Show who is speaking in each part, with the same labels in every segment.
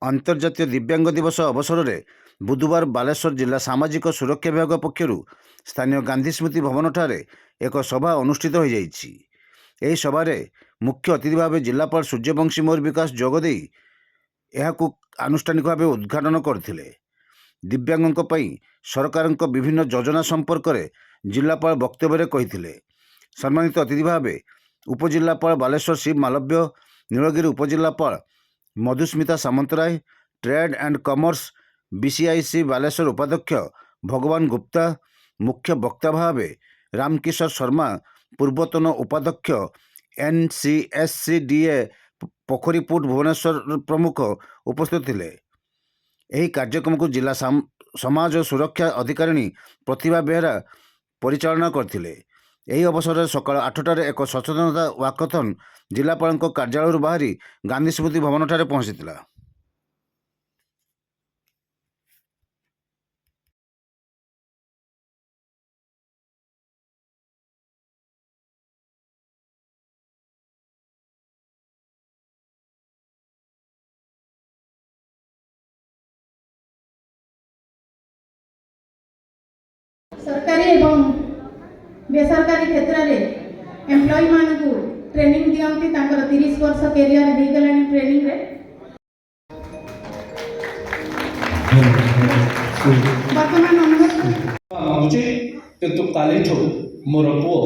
Speaker 1: अंतर्जातीय दिव्यांग दिवस अवसर में बुधवार बालेश्वर जिला सामाजिक सुरक्षा विभाग पक्षर स्थानीय गांधी स्मृति भवन ठारे एक सभा अनुष्ठित हो जाइए। सभार मुख्य अतिथि भाव जिलापाल सूर्यवंशी मौर्य विकास जोगदे यह आनुष्ठानिक भाव उद्घाटन करते। दिव्यांगों सरकार विभिन्न योजना संपर्क में जिलापाल वक्तव्य कही। सम्मानित अतिथि भाव उपजिलापाल बालेश्वर शिव मालव्य, नीलगिरी उपजिलापाल Madhusmita Samantaray, trade and commerce BCIC Baleswar उपाध्यक्ष भगवान गुप्ता, मुख्य वक्ता भाव रामकिशोर शर्मा, पूर्वतन उपाध्यक्ष एनसीएससीडीए पोखरीपुट भुवनेश्वर प्रमुख उपस्थित थे। यह कार्यक्रम को जिला समाज सुरक्षा अधिकारिणी प्रतिभा बेहरा परिचालना करथिले। यही अवसर में सकाल 8टार एक सचेतनता वाकथन जिलापाल कार्यालय बाहरी गांधी स्मृति भवन ठारे पहुंची।
Speaker 2: सरकारी एवं बेसरकारी क्षेत्र में एम्प्लॉय मान को ट्रेनिंग दियंती 30 वर्ष कैरियर हो गलानी ट्रेनिंग रे। वर्तमान अनुरोध
Speaker 3: किंतु काली ठो मोर पुओ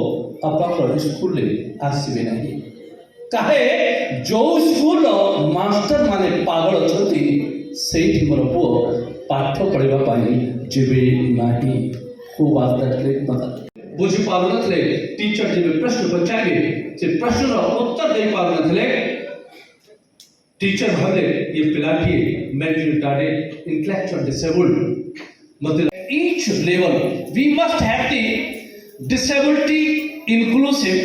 Speaker 3: आपन स्कूल आसबे नहीं काहे जो स्कूल मास्टर माने पागल अछती सेठी मोर पुओ पाठ पढ़िबा पाई जेबे नाही खूब आदत बुझी पार नथले। टीचर जब प्रश्न पचारे से प्रश्न उत्तर दे पार नथले। टीचर भाले ये पिलाटी मेंटली रिटार्डेड, इंटेलेक्चुअल डिसेबल्ड, मतलब each level we must have the disability inclusive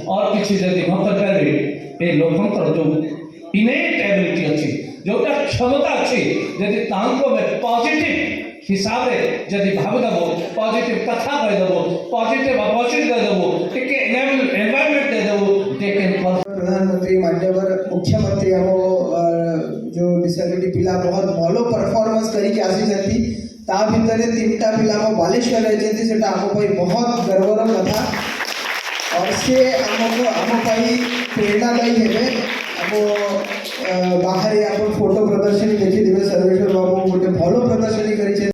Speaker 3: और किसी जगह हम करे ए लोकतंत्र जो innate ability अच्छी जो क्षमता अच्छी यदि तांको में पॉजिटिव हिसाब रे यदि भाव दबो पॉजिटिव कथा कह दबो पॉजिटिव अपॉर्चुनिटी दे दबो एक एनवायरनमेंट दे दबो दे कैन।
Speaker 4: प्रधानमंत्री मान्यवर मुख्यमंत्री हम जो डिसेबिलिटी पिला बहुत भलो परफॉर्मेंस करी के आसी जंती ता भितर 3टा पिला हम बालेश्वर रे जंती सेटा हम पई बहुत गर्वर कथा और से हम पई प्रेरणादायी हेबे। हम बाहर आप फोटो प्रदर्शनी देखी देवे सर्वेश्वर बाबू गोटे भलो प्रदर्शनी करी।